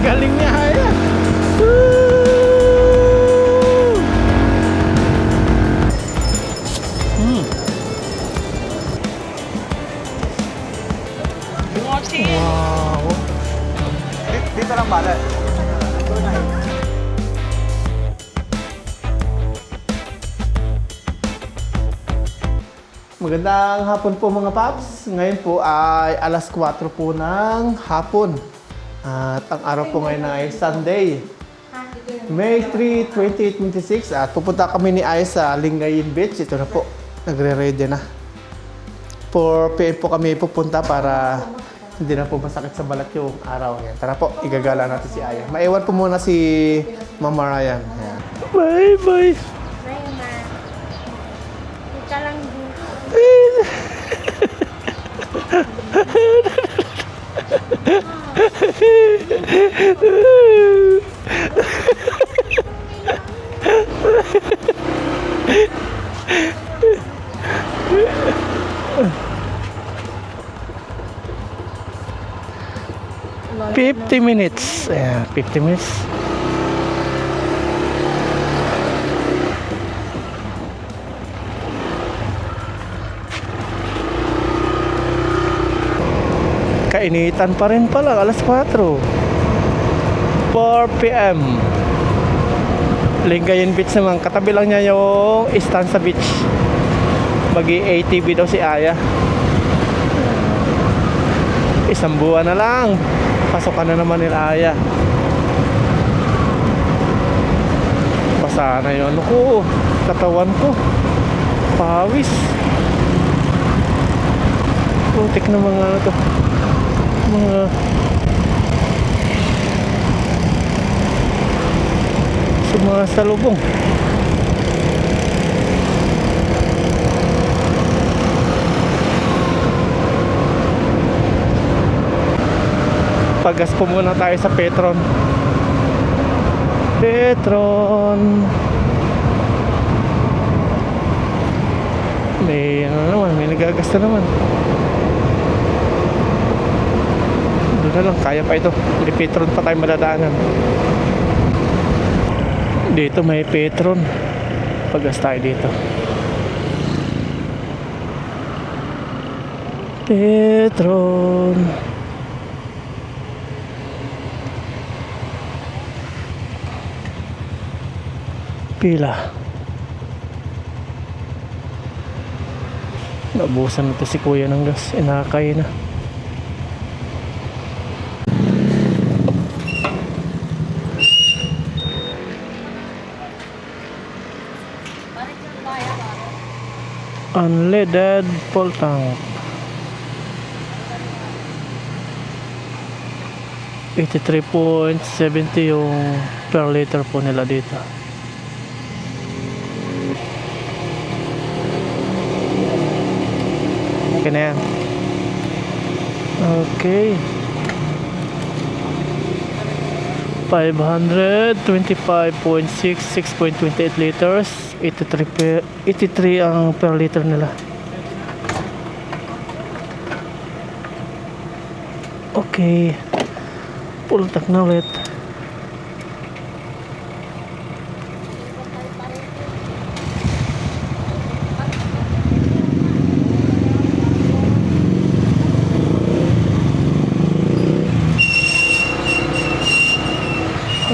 Galing niya, Aya. Wow. Dito lang bala. Magandang hapon po mga paps. Ngayon po ay alas 4 po ng hapon. At ang araw po ngayon ay Sunday, May 3, 2026. At pupunta kami ni Aya sa Lingayen Beach. Ito na po, nagre-ready na. 4 PM po kami pupunta para hindi na po masakit sa balat yung araw. Yan. Tara po, igagala natin si Aya. Maiwan po muna si Mama Ryan. Yan. Bye bye. Bye, Ma. Kita lang dito. $50 minutes. Ayan, 50 minutes. Kainitan pa rin pala, alas 4. 4 PM. Lingayen Beach naman. Katabi lang niya yung Stanza Beach. Mag-ATV daw si Aya. Isang buwan na lang. Pasokan na naman nila Aya. Basa na yung ano ko. Katawan ko. Pawis. Putik na mga ano to. Mga sumasalubong. Pagas po muna tayo sa Petron. May ano naman, may nagagasta naman. Doon na lang, kaya pa ito. May Petron pa tayo madadaanan. Dito may Petron. Pagas tayo dito. Petron. Pila. Naubusan na to si kuya ng gas. Inakay na. Unleaded full tank. 83.70 yung per liter po nila dito. Okay na yan. Okay. 525.6, 6.28 liters. 83 ang per liter nila. Okay. Full tank na ulit.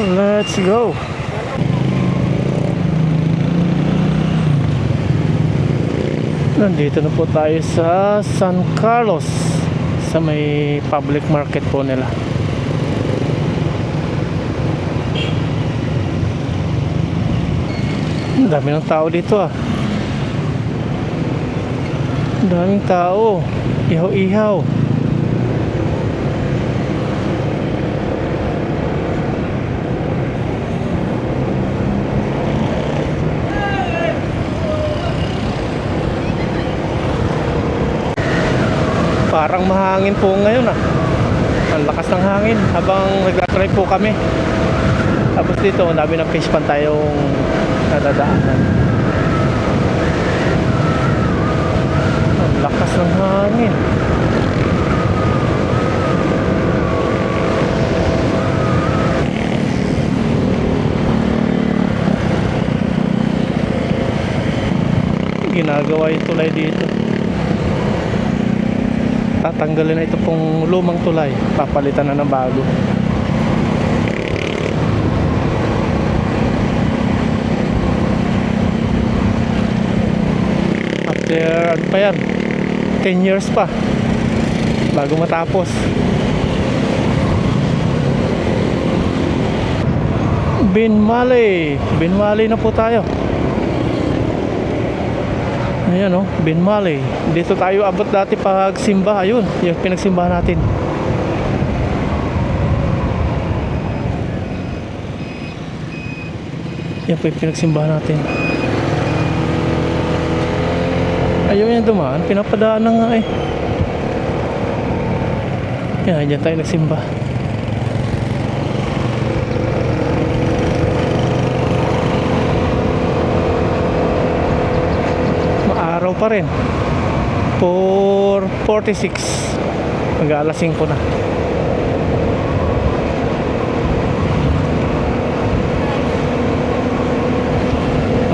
Let's go. Nandito na po tayo sa San Carlos, sa may public market po nila. Ang dami ng tao dito ah. Ang daming tao. Ihaw-ihaw. Parang mahangin po ngayon ah. Ang lakas ng hangin habang nagdadrive po kami. Tapos dito, ang dami ng fish pan tayong nadadaanan. Ang lakas ng hangin. tulay dito. Tatanggalin na ito pong lumang tulay, papalitan na ng bago. After ano pa yan, 10 years pa bago matapos. Binmali na po tayo. Ayan o, Binmali. Dito tayo abot dati pag simba. Ayun, yung pinagsimbahan natin. Yan po yung pinagsimbahan natin. Ayaw yan dumaan, pinapadaan na nga eh. Yan, dyan tayo nagsimba. Maaraw pa rin. 4:46. Mag-aalas 5 na.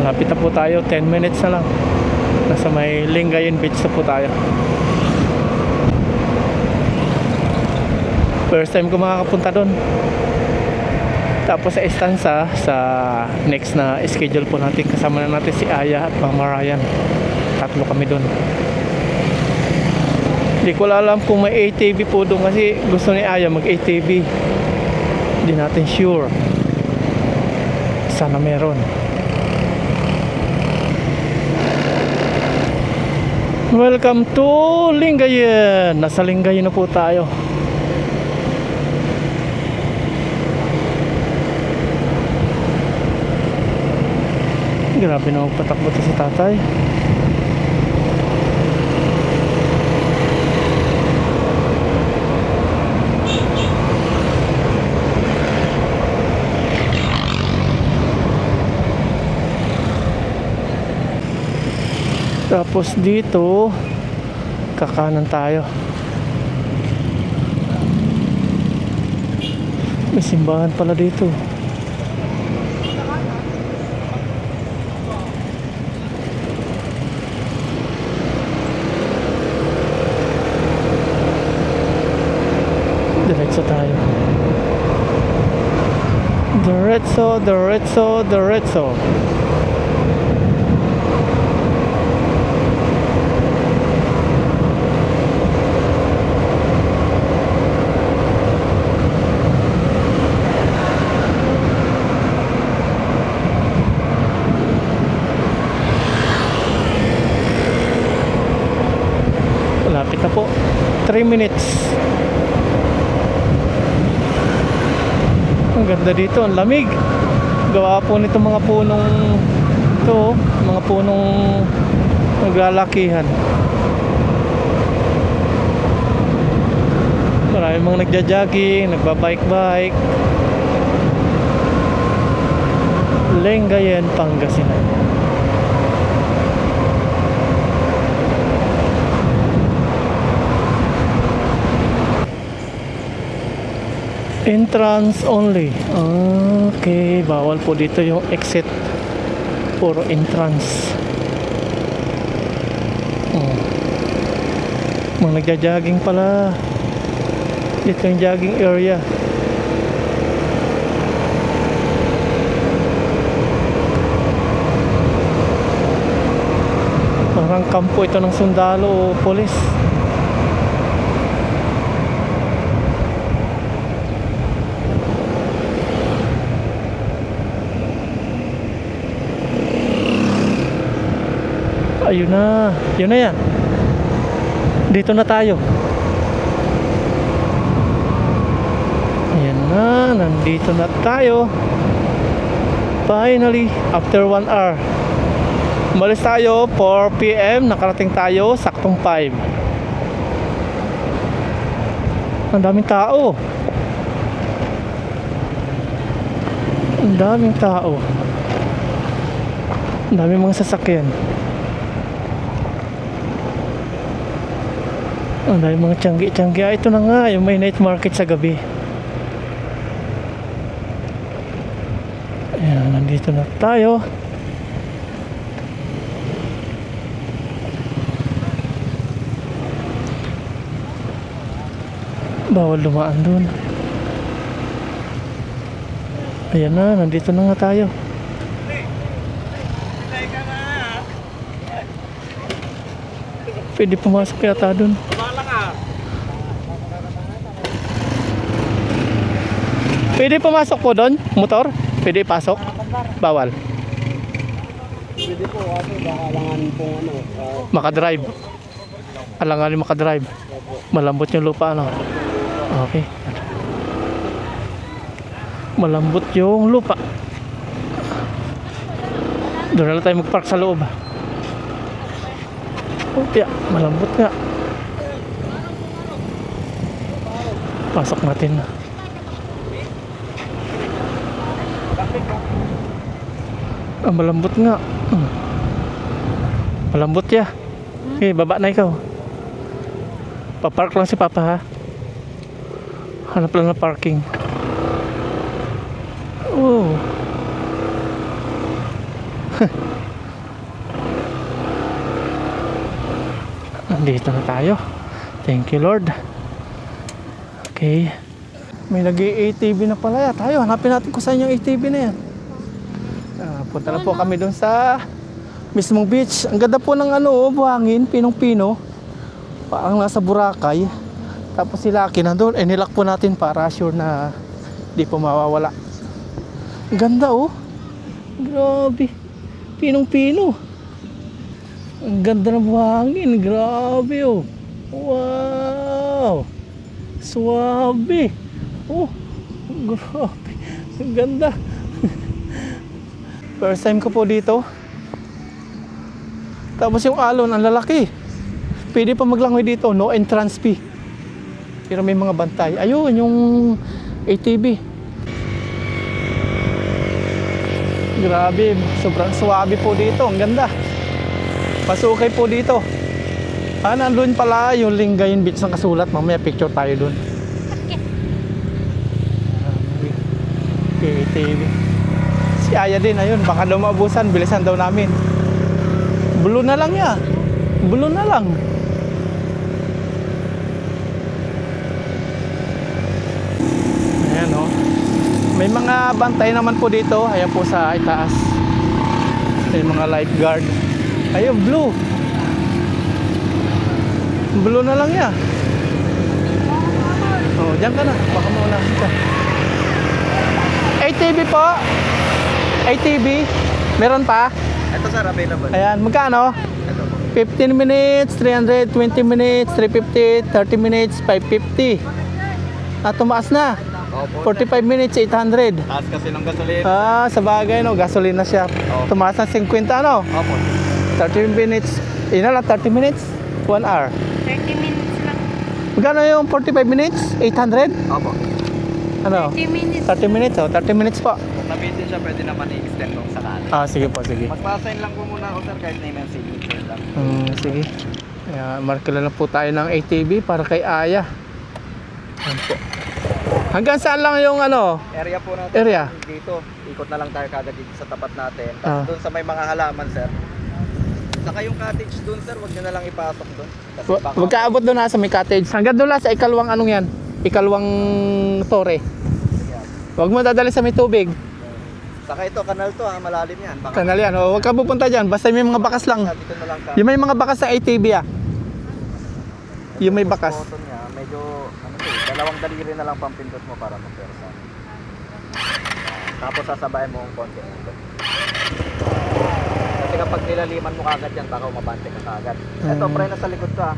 Malapit na po tayo, 10 minutes na lang. Nasa may Lingayen Beach na po tayo. First time ko makakapunta doon. Tapos sa Estanza, sa next na schedule po natin, kasama na natin si Aya at Mama Ryan. Tatlo kami doon. Hindi ko alam kung may ATV po doon kasi gusto ni Aya mag ATV. Hindi natin sure. Sana meron. Welcome to Lingayen. Nasa Lingayen na po tayo. Grabe na magpatakbo to si tatay. Tapos dito kakanan tayo. May simbahan pala dito. Diretso tayo. Diretso. Malapit na po. 3 minutes. Ang ganda dito, ang lamig. Gawa po nito mga punong ito, mga punong naglalakihan. Maraming mga nagja-jogging, nagbabike-bike. Lingayen, Pangasinan. Entrance only. Okay, bawal po dito yung exit. Puro entrance. Mga nagja-jogging pala. Dito yung jogging area. Parang kampo ito ng sundalo o polis. Ayun na. Yun na yan. Dito na tayo. Ayan na. Nandito na tayo. Finally, after 1 hour. Umalis tayo, 4 PM. Nakarating tayo, saktong 5. Ang daming tao. Ang daming tao. Ang daming mga sasakyan. Ang dahil mga tiyanggi-tiyanggi. Ito na nga, yung may night market sa gabi. Ayan, nandito na tayo. Bawal dumaan doon. Ayan na, nandito na nga tayo. Pwede pumasok yata doon. Pwede pumasok po doon? Motor? Pwede pasok? Bawal. Pwede po, ako baka alanganin po Makadrive. Alanganin makadrive. Malambot yung lupa, ano? Okay. Malambot yung lupa. Doon na lang tayo magpark sa loob. Okay, malambot nga. Pasok natin. Malambot nga. Malambot ya. Okay, baba na ikaw. Papark lang si Papa, ha. Hanap lang na parking. Oh. Nandito na tayo. Thank you, Lord. Okay. May nag-ATV na pala. Tayo, hanapin natin kung saan yung ATV na yan. Punta na po kami doon sa mismong beach. Ang ganda po ng buhangin, pinong-pino. Parang nasa Boracay. Tapos si Lucky nandun. Nilak po natin para sure na di po mawawala. Ang ganda, oh. Grabe. Pinong-pino. Ang ganda ng buhangin. Grabe, oh. Wow. Suwabe. Oh. Grabe. Ang ganda. First time ko po dito. Tapos yung alon, ang lalaki. Pwede pa maglangoy dito, no entrance fee. Pero may mga bantay. Ayun, yung ATV. Grabe, sobrang suwabe po dito. Ang ganda. Pasukay po dito. Nandun pala yung Lingayen Beach ng kasulat. Mamaya picture tayo dun. Okay, ATV. Si Aya din, ayun, baka daw maubusan, bilisan daw namin. Bulo na lang ya. Bulo na lang. Ayan, oh. May mga bantay naman po dito. Ayan po sa itaas. May mga lifeguard. Ayun, blue. Blue na lang ya. Oh, diyan ka na. Baka muna ka. ATV po. ATV. Meron pa? Ito sir, available. Ayan, magkano? Ito po. 15 minutes, 300, 20 minutes, 350, 30 minutes, 550. Tumaas na. Opo. 45 minutes, 800. Taas kasi ng gasolina. Sa bagay, no, gasolina siya. Tumaas na 50, ano? Opo. 30 minutes. Yun na lang, 30 minutes, 1 hour. 30 minutes lang. Magkano yung 45 minutes? 800? Opo. Ano? 30 minutes. 30 minutes, oh. 30 minutes po. Kung nabitin siya, pwede naman i-extend nung sakali. Sige po, sige. Magpasign lang po muna ako sir, kahit name and signature lang. Sige. Mark lang po tayo ng ATV para kay Aya. Ayan po. Hanggang saan lang yung Area po natin. Area? Dito. Ikot na lang tayo kagad dito sa tapat natin. Ah. Tapos doon sa may mga halaman sir. Saka yung cottage doon sir, wag nyo na lang ipasok doon. Kasi baka Huwag kaabot doon sa may cottage. Hanggang doon lang sa ikalawang yan? Ikalawang tore. Huwag mo dadali sa may tubig. Saka ito, kanal to ha, malalim yan. Baka Kanal yan. Huwag ka pupunta dyan. Basta may mga bakas lang. dito na lang ka. Yung may mga bakas sa ATV Yung may bakas. Button niya, medyo, dalawang daliri na lang pampindot mo para magpersa. Tapos sasabayan mo ang konti nito. Kasi kapag nilaliman mo kagad yan, baka umabante ka kagad. Ito, preno sa likod ka.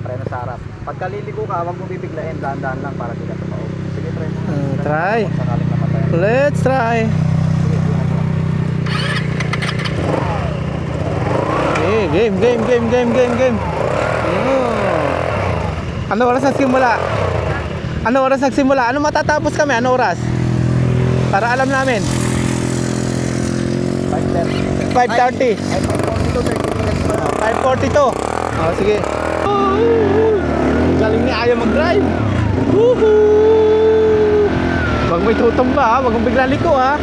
Preno sa harap. Pagka liliko ka, huwag mo bibiglain, dahan-dahan lang para di ka tumaog. Sige, try mo. Try. Sakaling namatay. Let's try. Sige, tingnan mo. Okay, game. Ano oras nagsimula? Ano matatapos kami? Ano oras? Para alam namin. 5:30. 5:42. Sige. Galing ni Aya mag-drive. Wag mo itutumba ha. Wag mo bigla liko ha.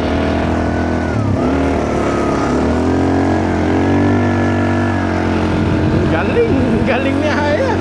Galing ni Aya.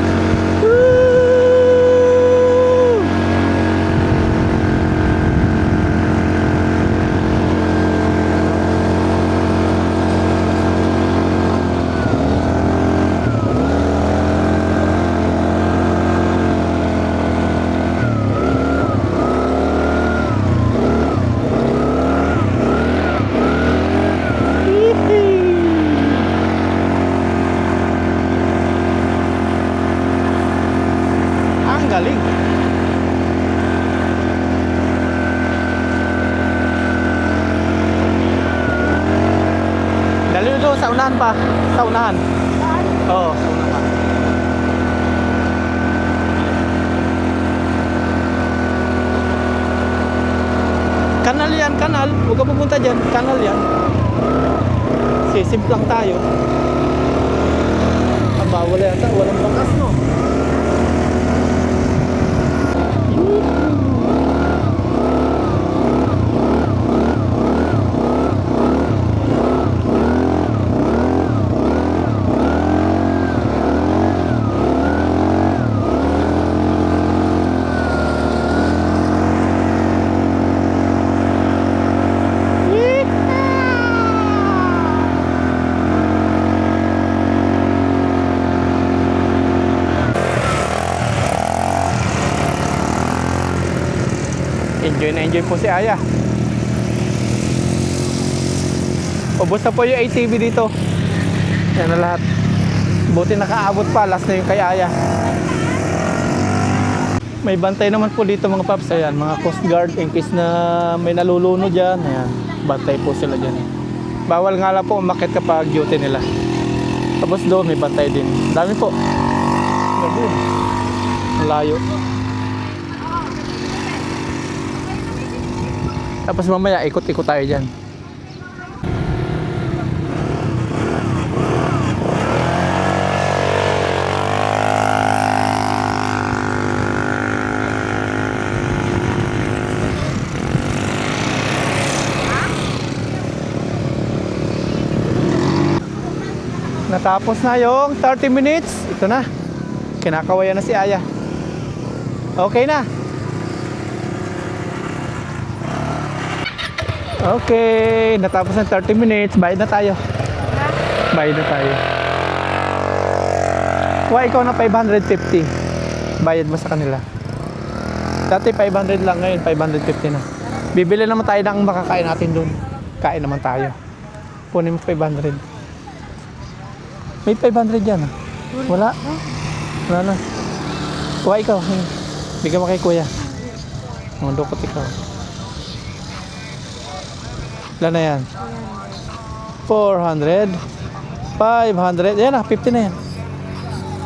galing. Dali doon sa unahan pa. Sa unahan. Oo, sa unahan. Kanal yan, kanal. Huwag ka pupunta dyan. Kanal yan. Sisimp lang tayo. Bawal yata, walang bakas, no? Enjoy na enjoy po si Aya. Ubos na po yung ATV dito. Yan na lahat. Buti nakaabot pa. Last na yung kay Aya. May bantay naman po dito mga paps. Ayan, mga Coast Guard in case na may naluluno dyan. Ayan, bantay po sila dyan. Bawal nga lang po umakit kapag duty nila. Tapos doon may bantay din. Dami po. Gabi. Ang layo. Tapos mamaya ikot-ikot tayo dyan. Natapos na yung 30 minutes. Ito na. Kinakawayan na si Aya. Okay na. Okay, natapos ng 30 minutes. Bayad na tayo. Bayad na tayo. Kuha ikaw na 550. Bayad mo sa kanila. Dati 500 lang, ngayon 550 na. Bibili naman tayo ng makakain natin doon. Kain naman tayo. Punin mo 500. May 500 dyan. Wala. Wala na. Kuha ikaw. Bigyan mo kay kuya. Dukot ikaw. Ilan na yan? 400 500. Yan na, 50 na yan.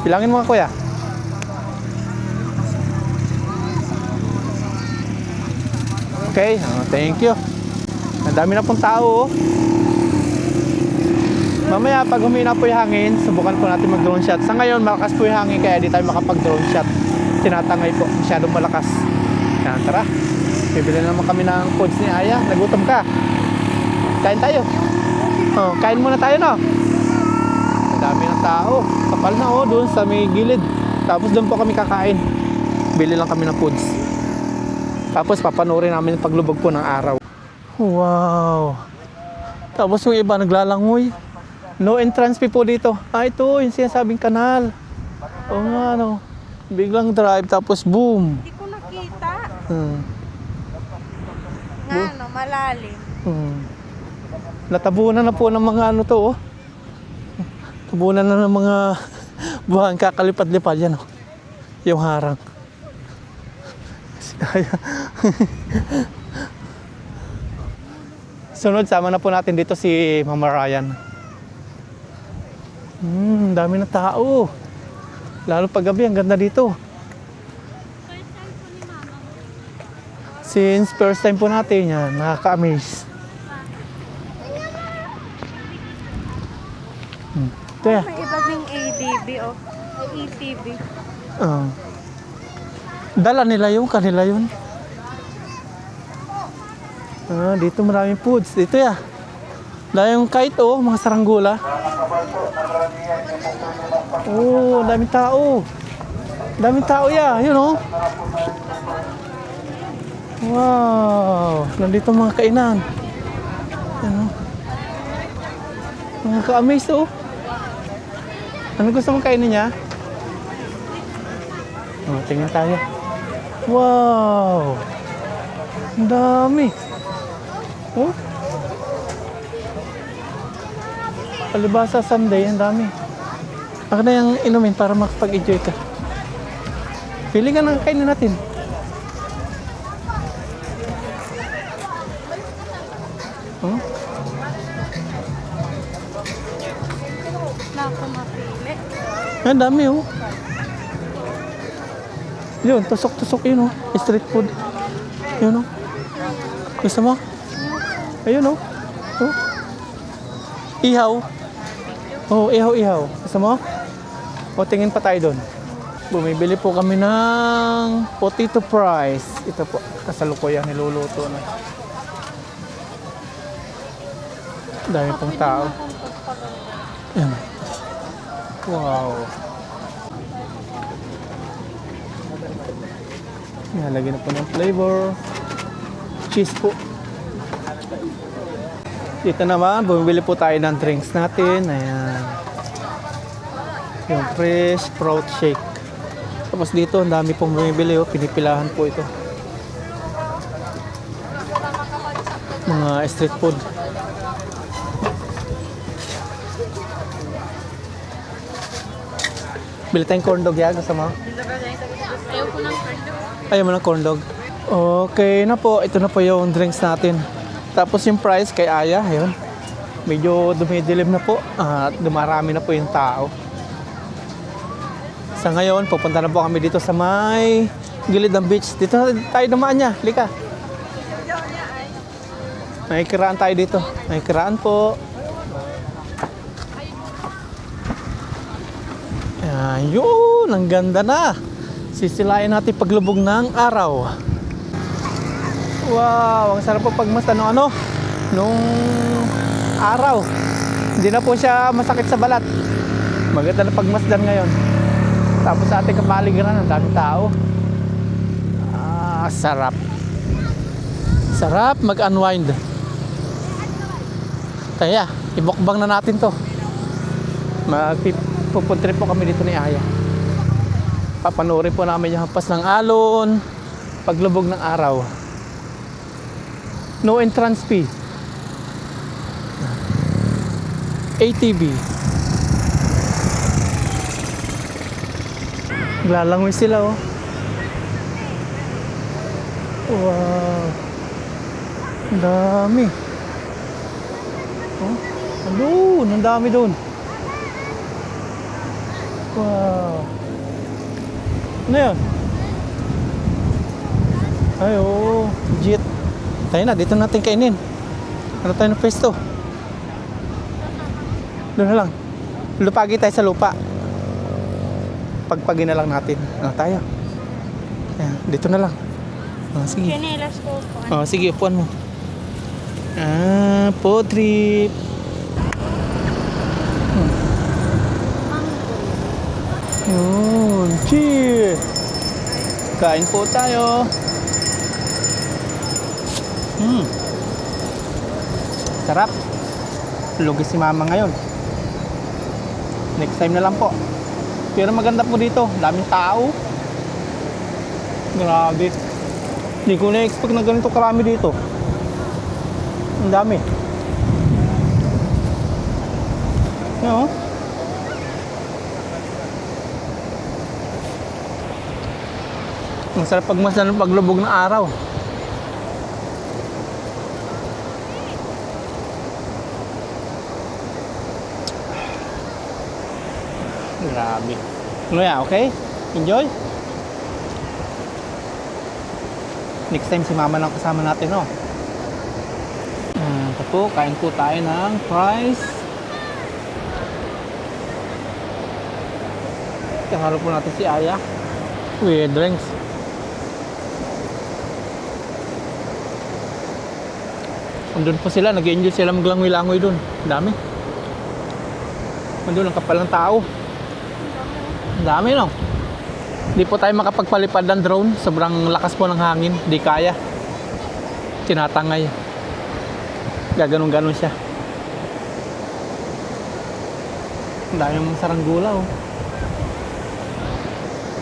Bilangin mo nga kuya. Okay, thank you. Ang dami na pong tao. Mamaya pag humina po yung hangin, subukan po natin mag drone shot. Sa ngayon malakas po yung hangin kaya di tayo makapag drone shot. Tinatangay po, masyadong malakas. Yan, tara. Bibili naman kami ng foods ni Aya. Nagutom ka. Kain tayo. Oh, kain muna tayo, no? Ang dami ng tao. Kapal na, oh, doon sa may gilid. Tapos doon po kami kakain. Bili lang kami ng foods. Tapos papanoorin namin yung paglubog po ng araw. Wow. Tapos yung iba naglalangoy. No entrance fee po dito. Ah, ito yung sinasabing kanal. Oo nga, no. Biglang drive tapos boom. Hindi ko nakita. Hmm. Nga, no, malalim. Natabunan na po ng mga ano to, oh. Tabunan na ng mga buhang kakalipad-lipad yan, oh. Yung harang. Sunod, sama na po natin dito si Mama Ryan. Dami na tao. Lalo pag gabi, ang ganda dito. Since first time po natin yan, nakaka-amaze. Ito yan. May iba ding ADB o ATV. Dala nila yung kanila yun. Dito maraming foods. Dito ya. Dahil yung kite, oh, mga saranggula. Oh, daming tao. Daming tao ya, yun, oh. Wow, nandito mga kainan. Yan, oh. Mga ka-amaze, oh. Ano gusto mong kainin niya? Oh, tingnan tayo. Wow! Ang dami. Oh? Palibasa Sunday, ang dami. Ako na yung inumin para makapag-enjoy ka. Pili ka ng kainin natin. Oh? Na ako mapili. Ang dami oh. Yun, tusok-tusok yun oh. Street food. Yun oh. Gusto mo? Ayun oh. Oh. Ihaw. Oh, ihaw-ihaw. Gusto mo? O tingin pa tayo doon. Bumibili po kami ng potato fries. Ito po, kasalukuyan niluluto na. Dami pong tao. Yan. Wow. Nalagyan na po ng flavor. Cheese po. Dito naman, bumibili po tayo ng drinks natin. Ayan. Yung fresh fruit shake. Tapos dito, ang dami pong bumibili. Oh. Pinipilahan po ito. Mga street food. Bili tayong corn dog yan. Gusto mo? Ayaw ko ng friend. Ayaw mo ng corn dog? Okay na po. Ito na po yung drinks natin. Tapos yung price kay Aya. Ayun. Medyo dumidilim na po. At dumarami na po yung tao. Sa ngayon, pupunta na po kami dito sa may gilid ng beach. Dito tayo dumaan niya. Lika. May kiraan tayo dito. May kiraan po. Ayun, ang ganda na. Sisilayan natin paglubog ng araw. Wow, ang sarap po pagmasdan ng nung araw. Hindi na po siya masakit sa balat. Maganda na pagmasdan ngayon. Tapos sa ating kapaligiran, ang daming tao. Sarap. Sarap mag-unwind. Kaya, ibukbang na natin to. Pupuntrip po kami dito ni Aya. Papanoorin po namin yung hampas ng alon, paglubog ng araw. No entrance fee. ATV. Lalangoy sila oh. Wow. Ang dami. Oh, andun, ang dami doon. Wow. Ano yun? Ay, oh. Legit. Tayo na, dito natin kainin. Ano tayo ng pesto? Doon na lang. Lupagi tayo sa lupa. Pagpagin na lang natin. Ano tayo? Ayan, dito na lang. Sige. Chinelas ko po. Sige, upuan mo. Po trip. Yun. Cheers! Kain po tayo. Sarap. Lugi si mama ngayon. Next time na lang po. Pero maganda po dito. Daming tao. Grabe. Hindi ko na-expect na ganito karami dito. Ang dami. Yan oh. Ang sarap pagmasdan ng paglubog ng araw. Grabe. Ano yan, okay? Enjoy? Next time si mama lang kasama natin, no? Ito po, kain po tayo ng fries. Kahalo po natin si Aya. With drinks. Andun po sila, nag-enjoy sila maglangoy-langoy dun. Ang dami. Andun, ang kapal ng tao. Ang dami, no? Hindi po tayo makapagpalipad ng drone. Sobrang lakas po ng hangin. Hindi kaya. Tinatangay. Gaganon-ganon siya. Ang dami mong saranggula, oh.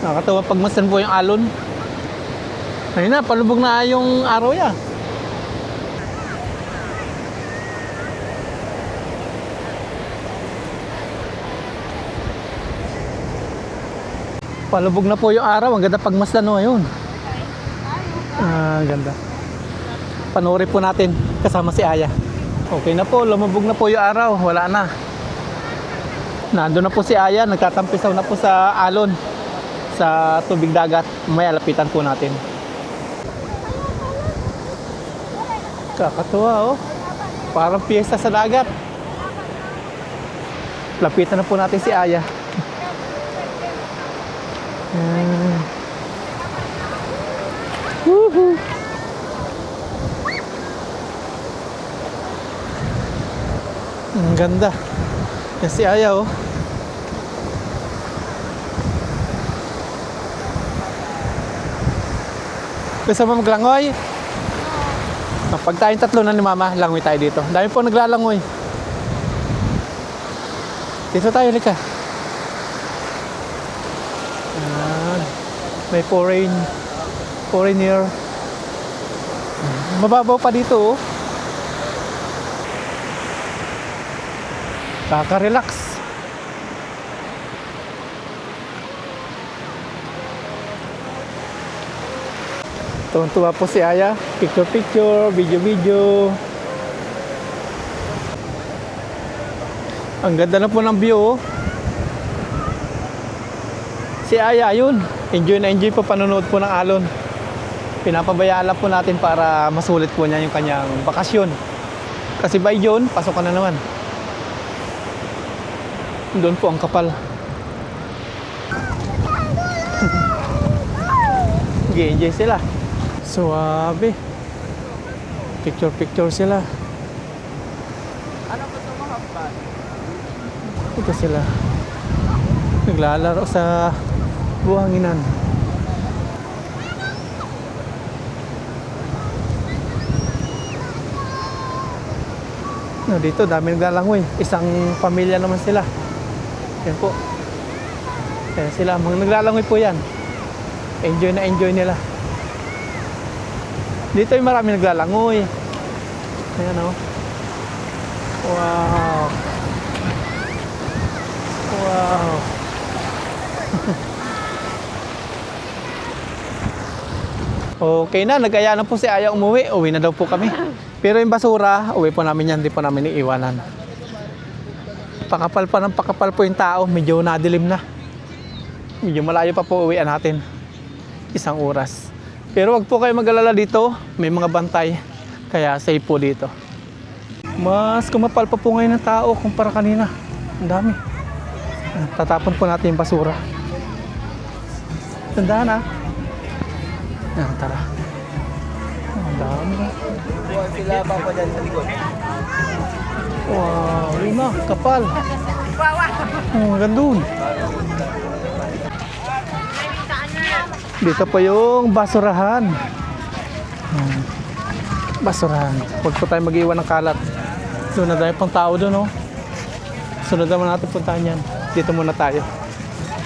Nakakatawa pagmasdan po yung alon. Ayun na, palubog na yung araw yan. Palubog na po yung araw. Ang ganda pagmasdan no, ayun. Ang ganda. Panoorin po natin kasama si Aya. Okay na po, lumubog na po yung araw. Wala na. Nandun na po si Aya. Nagtatampisaw na po sa alon. Sa tubig dagat. May lapitan po natin. Kakatuwa oh. Parang piyesta sa dagat. Lapitan na po natin si Aya. Woohoo! Ang ganda. Yan si Aya oh. Gusto mo maglangoy? Pag tayong tatlo na ni Mama, langoy tayo dito. Dami po naglalangoy. Dito tayo, lika. May foreigner. Mababaw pa dito oh. Kaka-relax. Tuwan-tuwa po si Aya. Picture, video. Ang ganda na po ng view oh. Si Aya, ayun. Enjoy na enjoy po panonood po ng alon. Pinapabayaan lang po natin para masulit po niya yung kanyang bakasyon. Kasi by June, pasok ka na naman. Doon po ang kapal. Nag-enjoy sila. Suwabe. Picture sila. Ano ba ito mga hapad? Ito sila. Naglalaro sa buhanginan. No, dito dami naglalangoy. Isang pamilya naman sila. Yan po. Ayan sila. Mga naglalangoy po yan. Enjoy na enjoy nila. Dito yung marami naglalangoy. Ayan o. Wow. Wow. Okay na, nag-aya na po si Aya umuwi. Uwi na daw po kami. Pero yung basura, uwi po namin yan. Hindi po namin iiwanan. Pakapal pa ng pakapal po yung tao. Medyo nadilim na. Medyo malayo pa po uwian natin. 1 oras. Pero wag po kayo mag-alala dito. May mga bantay. Kaya safe po dito. Mas kumapal pa po ngayon ng tao kumpara kanina. Ang dami. Tatapon po natin yung basura. Tandaan ha. Tara. Ang dami na. Sila pa pa dyan sa likod. Wow, lima, kapal. Oh, gandun. Dito pa yung basurahan. Basurahan. Huwag po tayo mag-iwan ng kalat. Doon na dahil pang tao doon, oh. Sunod naman natin puntahan yan. Dito muna tayo.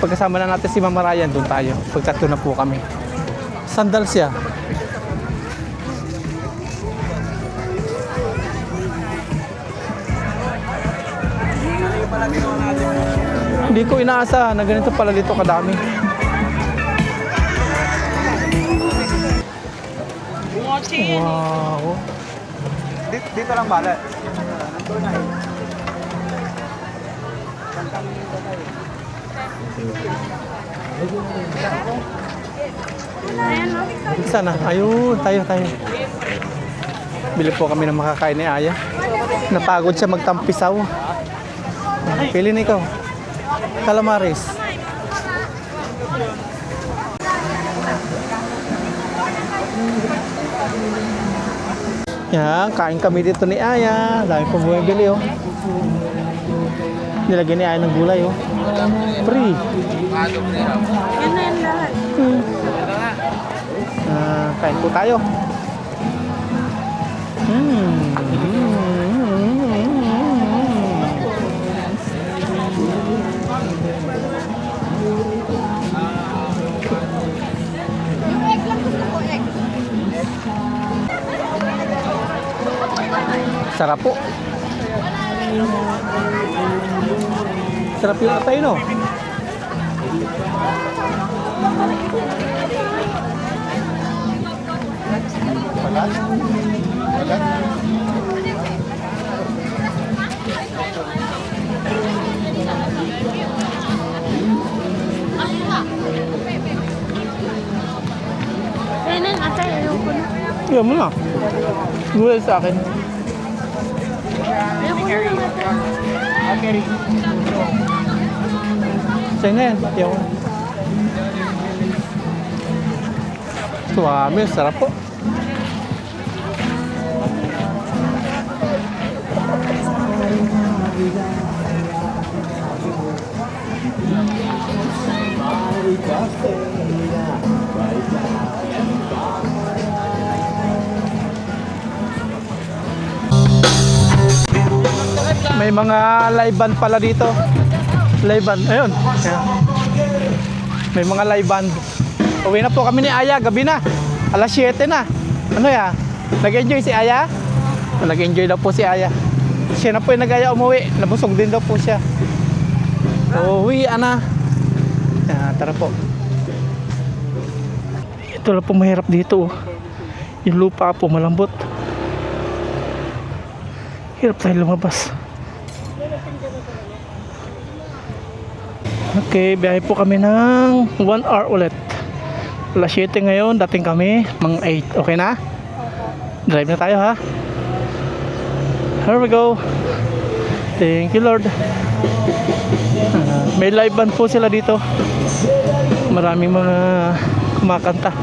Pagkasama na natin si Mama Ryan, doon tayo. Pagkatlo na po kami. Sandal siya. Hindi ko inaasahan na ganito pala dito kadami. Wow. Dito lang bala. Sana. Ayun, tayo. Bili po kami ng makakain ni Aya. Napagod siya magtampisaw. Pili na ikaw. Calamares. Yan, kain kami dito ni Aya. Dami po bumibili, oh. Nilagyan ni Aya ng gulay, oh. Free. Yan na yan lahat. Kain po tayo. Yung egg lang gusto ko, egg. Sarap po. Sarap yung atay, no? Ayun na, ate, ayoko na. Yan mo na. Gulay sa akin. Ayoko na, ate. Sa'yo na yan. Yan mo. Suwami, sarap po. May mga live band pala dito. Live band. Ayun. Ayan. May mga live band. Uwi na po kami ni Aya. Gabi na. Alas 7 na. Ano ya? Nag-enjoy si Aya? Nag-enjoy daw po si Aya. Siya na po yung nag-aya umuwi. Nabusog din daw po siya. Uwi na. Tara po. Ito lang po mahirap dito. Yung lupa po malambot. Hirap tayo lumabas. Okay, biyahe po kami ng 1 hour ulit. Alas 7 ngayon, dating kami mga 8. Okay na? Drive na tayo ha. Here we go. Thank you Lord. May live band po sila dito. Maraming mga kumakanta.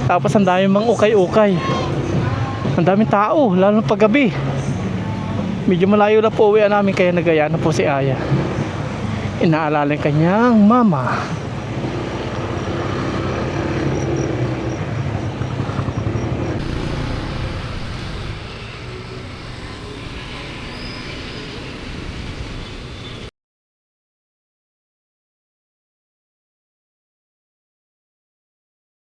Tapos ang daming mga ukay-ukay. Ang daming tao, lalo pag gabi. Medyo malayo na po uwian namin kaya nagaya na po si Aya. Inaalala yung kanyang mama.